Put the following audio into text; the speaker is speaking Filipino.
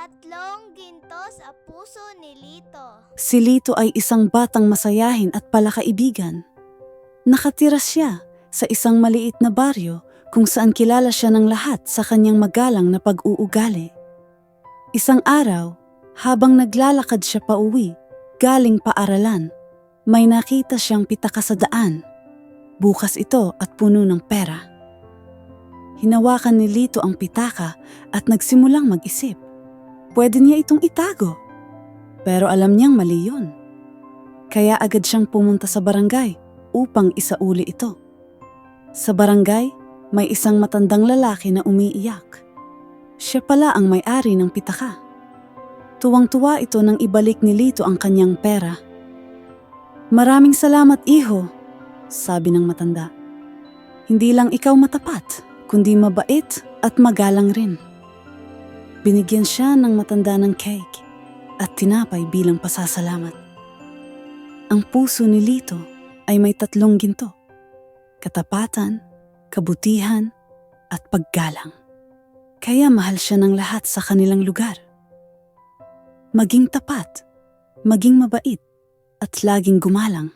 Tatlong ginto sa puso ni Lito. Si Lito ay isang batang masayahin at palakaibigan. Nakatira siya sa isang maliit na baryo kung saan kilala siya ng lahat sa kanyang magalang na pag-uugali. Isang araw, habang naglalakad siya pauwi, galing paaralan, may nakita siyang pitaka sa daan. Bukas ito at puno ng pera. Hinawakan ni Lito ang pitaka at nagsimulang mag-isip. Pwede niya itong itago. Pero alam niyang mali yun. Kaya agad siyang pumunta sa barangay upang isauli ito. Sa barangay, may isang matandang lalaki na umiiyak. Siya pala ang may-ari ng pitaka. Tuwang-tuwa ito nang ibalik ni Lito ang kanyang pera. "Maraming salamat, iho," sabi ng matanda. "Hindi lang ikaw matapat, kundi mabait at magalang rin." Binigyan siya ng matanda ng cake at tinapay bilang pasasalamat. Ang puso ni Lito ay may 3 ginto: katapatan, kabutihan, at paggalang. Kaya mahal siya ng lahat sa kanilang lugar. Maging tapat, maging mabait, at laging gumalang.